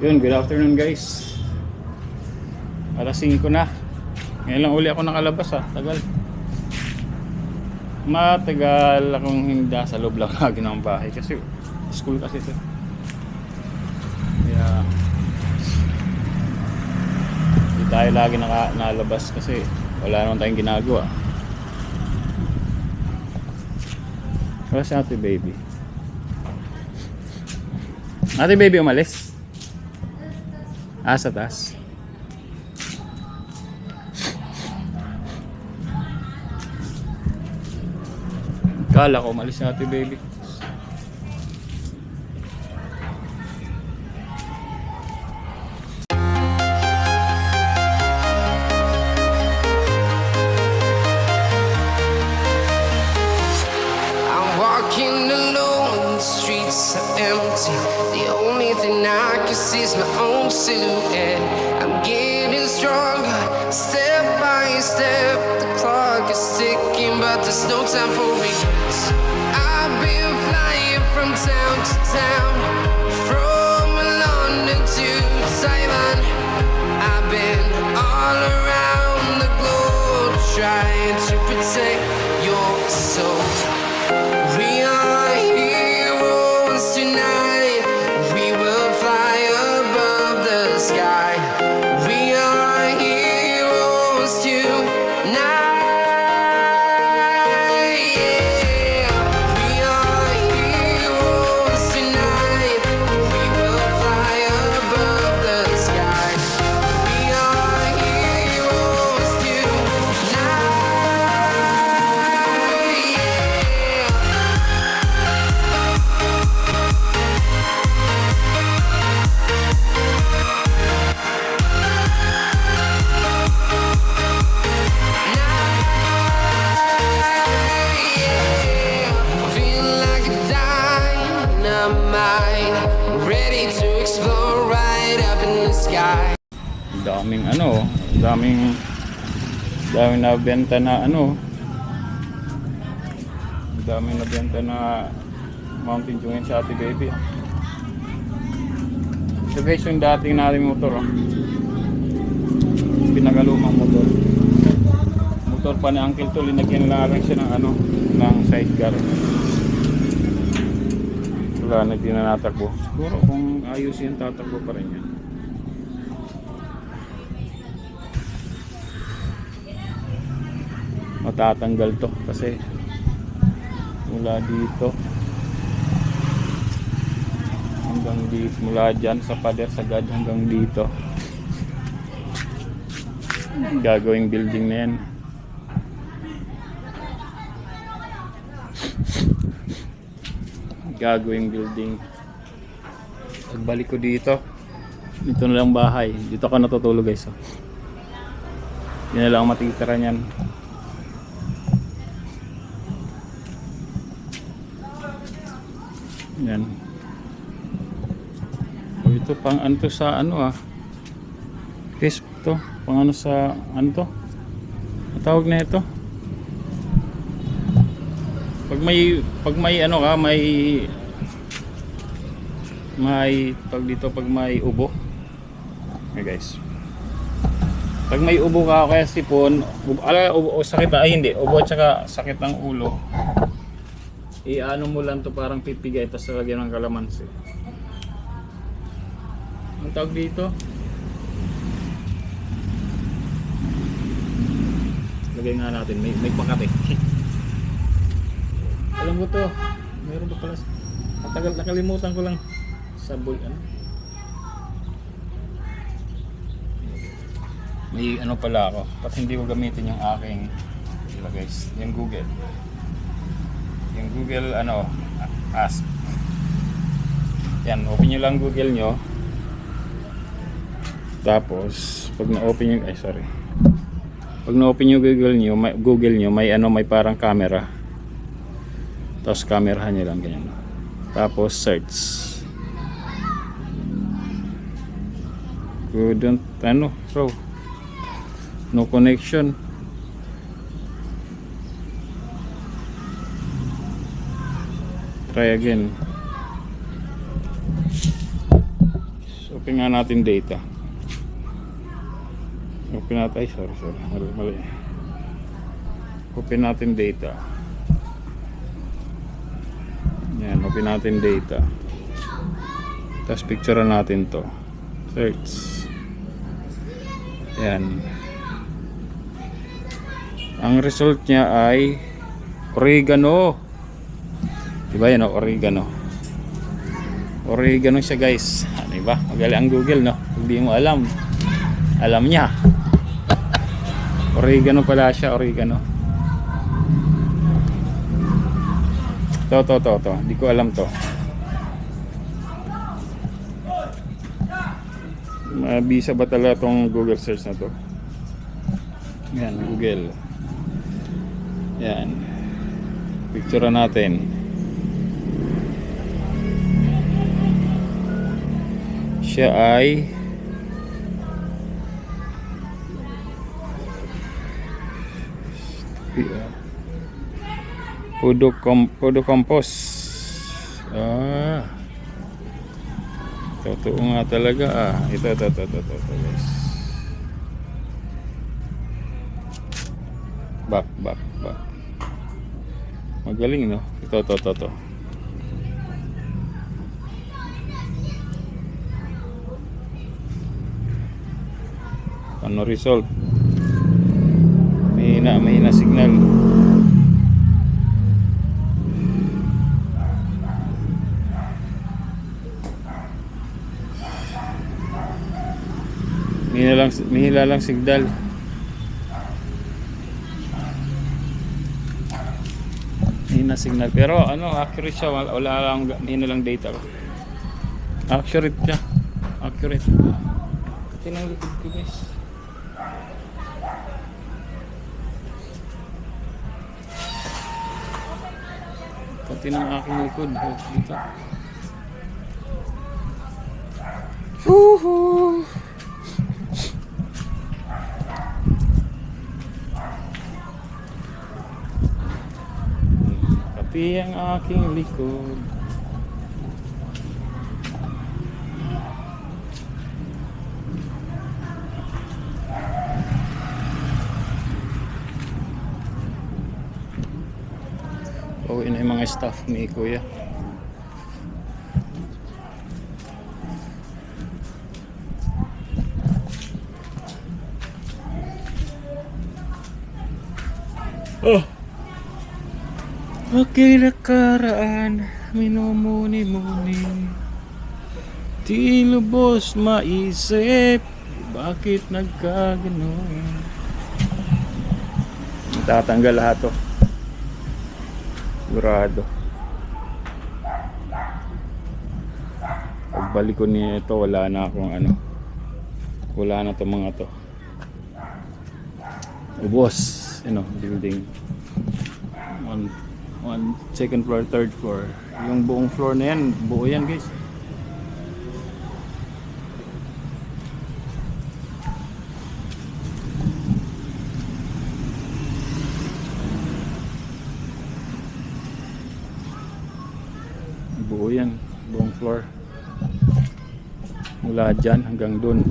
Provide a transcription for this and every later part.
Yun, good afternoon guys. Alas 5 na. Ngayon lang uli ako nakalabas ha. Tagal. Matagal akong hindi sa loob lang lagi ng bahay. Kasi school kasi ito. Kaya hindi tayo lagi nalabas kasi wala naman tayong ginagawa. Wala si ate baby. Ate baby umalis? Sa taas. Kala ko umalis si ate baby. Empty. The only thing I can see is my own silhouette. I'm getting stronger, step by step. The clock is ticking, but there's no time for regrets. I've been flying from town to town, from London to Taiwan. I've been all around the globe trying to protect your soul. We are heroes tonight. We will fly above the sky. We are heroes tonight. Yeah. We are heroes tonight. We will fly above the sky. We are heroes tonight. Ready to explore right up in the sky. Daming daming nabenta na daming nabenta na Mountain Dew sa ate baby. So guys, yung dating nating motor pinagalumang motor pa ni Uncle to, linagyan lang siya ng ng sidecar. Wala na, di na natakbo. Siguro kung ayusin, tatakbo pa rin yan. Matatanggal to kasi mula dito hanggang dito, mula dyan sa pader sagad hanggang dito, gagawing building na yan. Gagawing building. Pagbalik ko dito, ito na lang bahay. Dito ako natutulog guys. Yan na lang matitira niyan. Yan. So, ito pang to sa crisp to. Pang sa to? Tawag na ito. Pag may ubo. Okay guys. Pag may ubo ka kaya sipon, ubo o sakit hindi, ubo at saka sakit ng ulo. Iano mo lang to, parang pipigay tapos lagyan ng kalamansi. Ang tawag dito? Lagay nga natin, may pakate. Alam ko to, meron pa pala. Matagal, nakalimutan ko lang. Sabol may pala ako. Pati hindi ko gamitin yung aking guys, yung Google. Yung Google Ask. Yan, open nyo lang Google nyo. Tapos pag na-open yung pag na-open yung Google nyo, may parang camera. Tapos camerahan nyo lang ganyan. Tapos search. Couldn't bro, no connection. Try again. So Open nga natin data. Open natin, ay sorry. Mali. Open natin data. Yan, open natin data. Tapos picturean natin to. Search. Yan. Ang result niya ay oregano. Diba yan, oregano. Oregano siya, guys. Diba? Magaling ang Google, no? Hindi mo alam. Alam niya. Oregano pala siya, oregano. To. Hindi ko alam to. Mabisa ba talaga tong Google search na to? Yan, Google. Yan. Picture natin. Siya ay Podo compost. Totoo nga talaga. Ito guys. Back. Magaling, no? Ito. Ano result? Mahina signal. Mahina lang signal. Mahina signal. Pero accurate siya. Wala lang, mahina lang data. Accurate siya. Accurate. Tinang likod ko, guys. Pati ng aking likod dito. Pati ang aking likod. Pauwi na yung mga staff ni Kuya. Okay, nakaraan, minumuni-muni, di lubos maisip, bakit nagkaganon. Tatanggal lahat to. Sigurado. Pagbalik ko nito, wala na akong wala na to mga to. Ubos, building. One second floor, third floor. Yung buong floor na yan, buo yan, guys. Buo yan, buong floor. Mula dyan hanggang dun.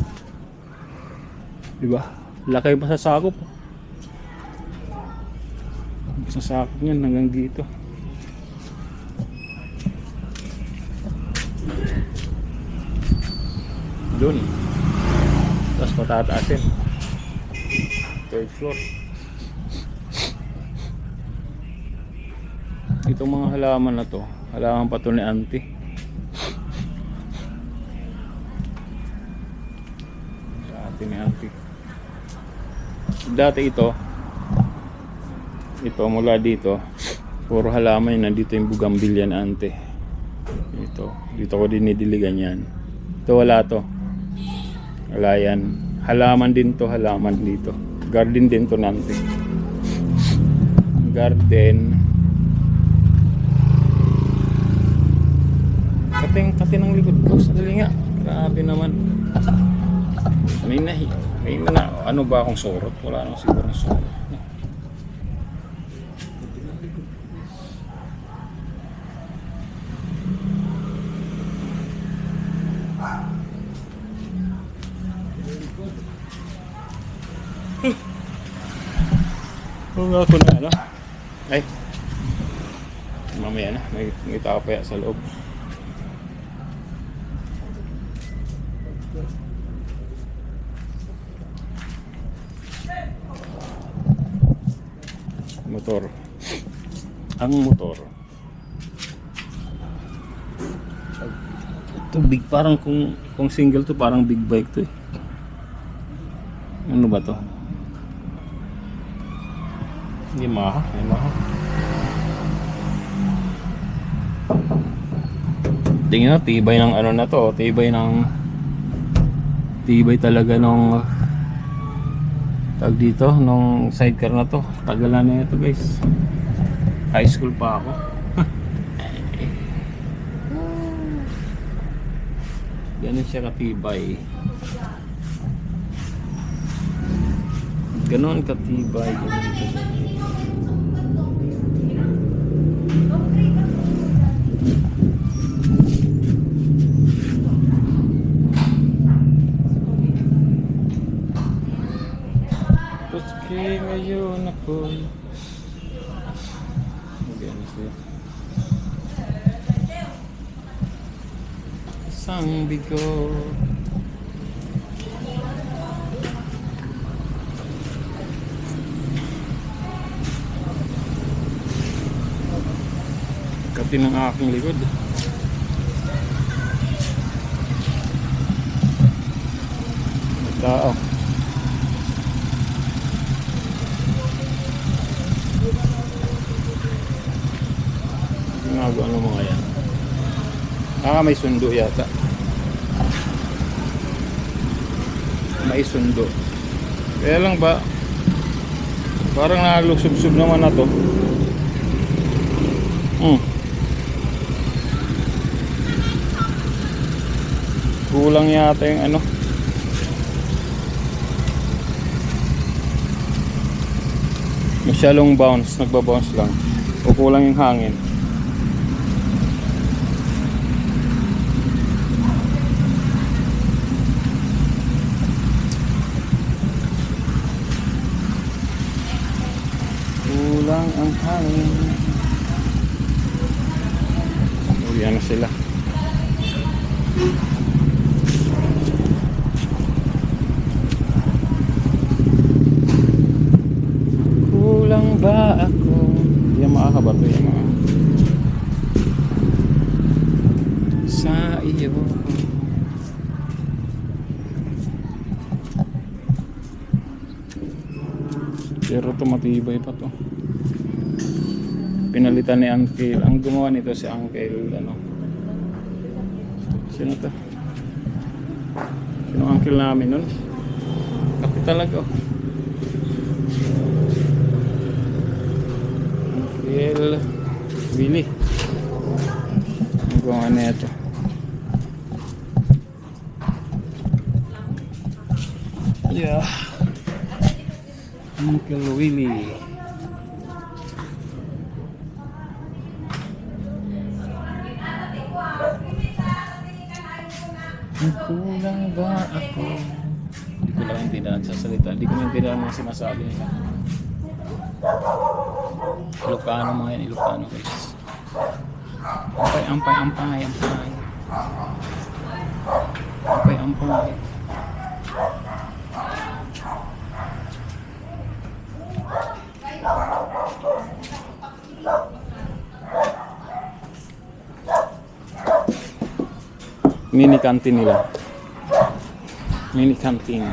Diba? Laki pa sa sakop. Sa sakop niyan hanggang dito. Dun. Tapos patataasin. Third floor. Itong mga halaman na to, halaman pa to ni auntie. Sa ni auntie. Dati ito mula dito puro halaman yun. Nandito yung bougainvillea na ante. Dito ko dinidiligan yan. Ito wala to. Wala yan. Halaman din to, halaman dito. Garden din to nante. Garden. Kati ng likod ko. Sadali nga. Grabe naman. May na ano ba akong sorot? Wala nang siguro sorot. Kung ako na ano. Ay. Mamaya na. May tao pa sa loob. Motor. Ang motor. Ito big, parang kung single to parang big bike to eh. Ano ba to? Yamaha. Tingnan na, tibay ng ano na to, tibay talaga nung tag dito, nung sidecar na to. Tagalan na ito guys. High school pa ako. Ganun siya katibay. Ganun katibay. Puski ngayon ako'y ganun siya. Isang bigo. Kati ng aking likod. May tao. Ginagawa ng mga yan. May sundo yata. May sundo. Kaya lang ba, parang nalugsub-sub naman na to. Kulang yata yung ano. Masyadong bounce, nagbabounce lang. O kulang yung hangin. Kulang ang hangin. Uwi na sila. Kulang ba ako? Yamaha ba ito? Yamaha. Sa iyo. Pero ito matibay pa to. Pinalitan ni Uncle. Ang gumawa nito si Uncle ano? Sino to? Sino Uncle namin nun? Kapi talaga oh. Uncle Willie. Ang gumawa nito. Yeah. Uncle Willie. Kulang ba ako? Hindi ko lang intindihan nagsasalita. Hindi ko intindihan mga sinasabi nila. Ilocano mga yan, Ilocano guys. Ampay. Mini canteen nila. Mini canteen.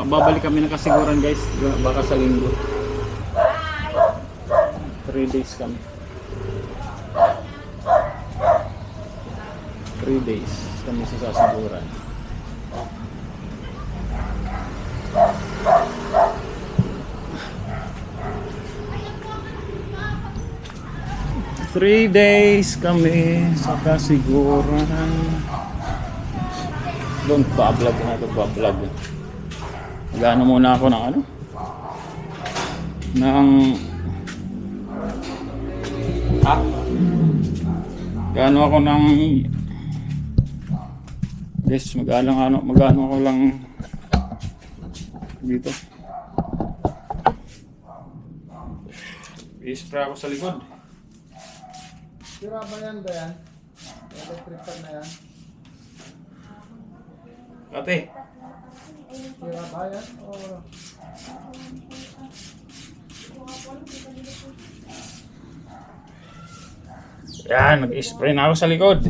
Babalik kami ng Kasiguran guys. Baka sa linggo. 3 days kami. 3 days kami sa Kasiguran. Three days kami sa Kasiguran. Doon pa-vlog na ito, pa-vlog. Gano muna ako ng ano? Gano ako ng Guys, magano ako lang dito. I-spray ako sa likod. Sira ba yan ba yan? Electric fan na yan? Ate, Sira ba yan? O... yan, nag-spray na ako sa likod.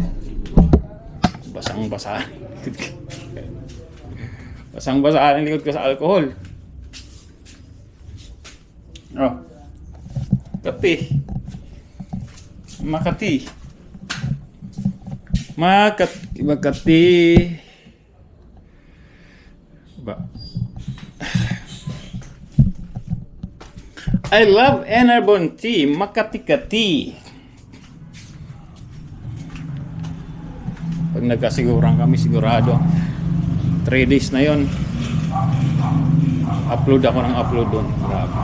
Basang-basa. Basang-basa ang likod ko sa alcohol. Oh. Makati. Makati. Ba. I love Enerbon tea, Makati-kati. Pag nagkasiguran kami, sigurado 3 days na yon. Upload ako ng upload doon. Grabe.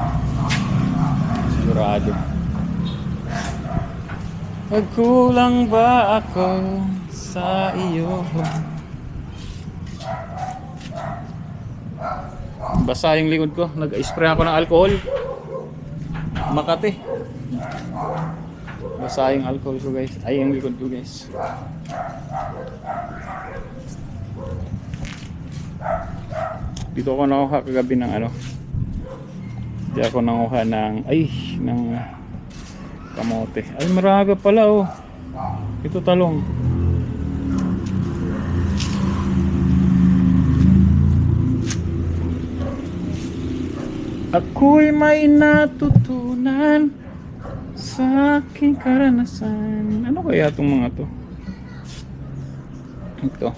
Sigurado. Magkulang ba ako sa iyo? Basa yung likod ko. Nag-spray ako ng alcohol. Makati. Basa yung alcohol ko guys. Ay, yung likod ko guys. Dito ako nakuha kagabi ng ano. Dito ako nakuha ng ng kamote. Ay, maraga pala oh. Ito talong. Ako'y may natutunan sa aking karanasan. Ano kaya itong mga to? Ito.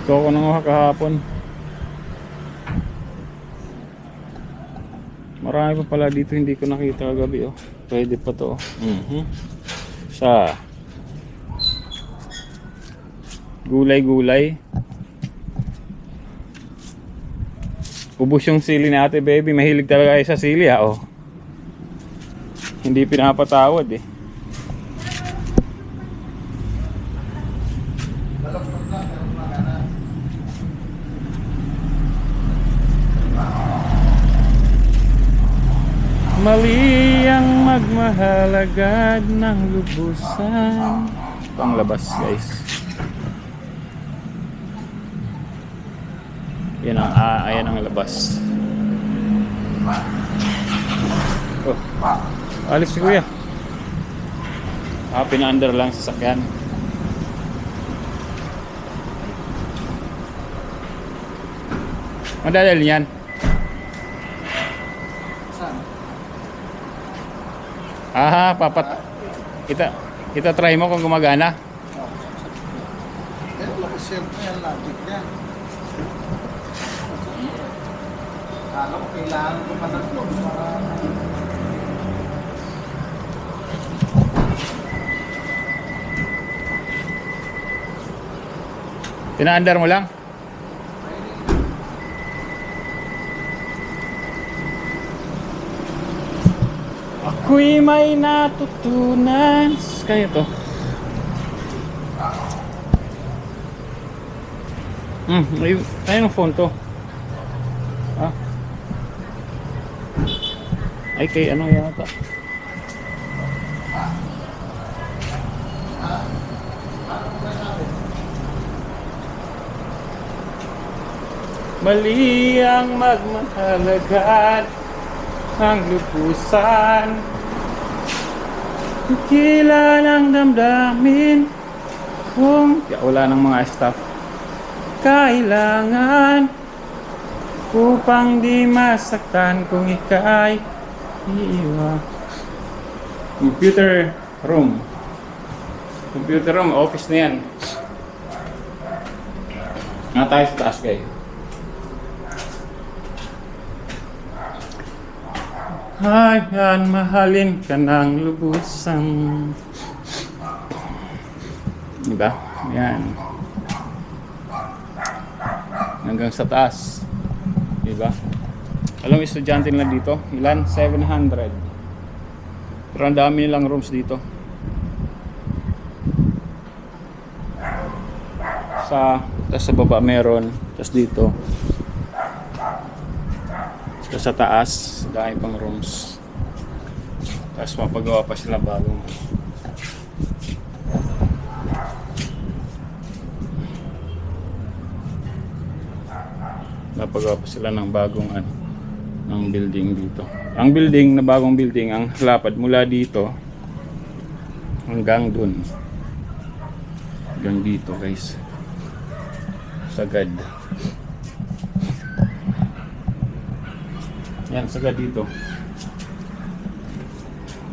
Ito ako nanguha kahapon. Marami pa pala dito hindi ko nakita kagabi oh. Pwede pa to oh. Sa gulay-gulay. Ubus yung sili ni Ate Baby. Mahilig talaga kayo sa sili ha oh. Hindi pinapatawad eh. Mali ang magmahal agad ng lubusan. Panglabas guys. Yan ang ayan ang labas. Oh, alis si Kuya. Pinaandar lang sa sakyan. Madadal yan. Kita try mo kung gumagana. Siyempre yan, logic yan. Kala ko kailangan ko matatlo para... Pinaandar mo lang? Ako'y may natutunan. Kaya to. Ayun ang phone to. Ah. Ay kay ano yata. Mali ang magmahalagan ang lubusan. Kila ng damdamin kung wala ng mga staff. Kailangan upang di masaktan kung ika'y iiwan. Computer room. Computer room, office na yan. Nga tayo sa taas kayo. Ayan, mahalin ka ng lubusan. Diba? Ayan. Hanggang sa taas. Diba? Alam mo, estudyante nila dito. Ilan? 700. Pero ang dami nilang rooms dito. Tapos sa baba meron. Tapos dito. Tapos sa taas, dahil pang rooms. Tapos mapagawa pa sila bagong. Napagawa pa sila ng bagong ng building dito. Ang building na bagong building, ang lapad mula dito hanggang dun. Hanggang dito, guys. Sagad. Yan, sagad dito.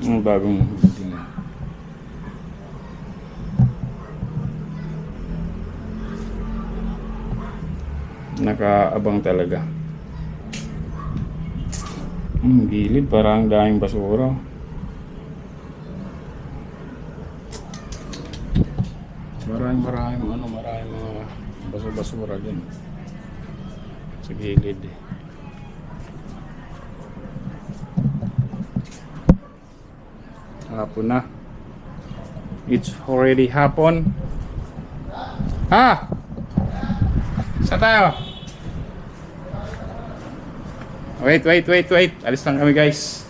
Ang bagong building. Nakaabang talaga. Gilid, parang daming basura. Maraming mga basura din sa gilid. Hapon na. It's already hapon. Ha? Saan tayo? Wait. Alis lang kami, guys.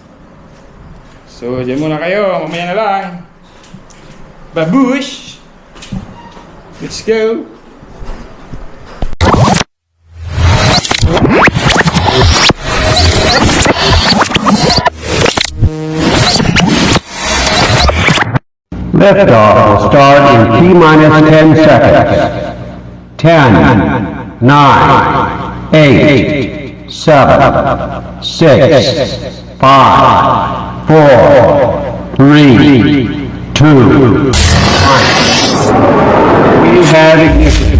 So, dyan muna kayo. Mamaya na lang. Babush! Let's go! Liftoff will start in T-minus 10 seconds. 10, 9, 8, 7, 6, 5, 4, 3, 2, 1. We have ignition.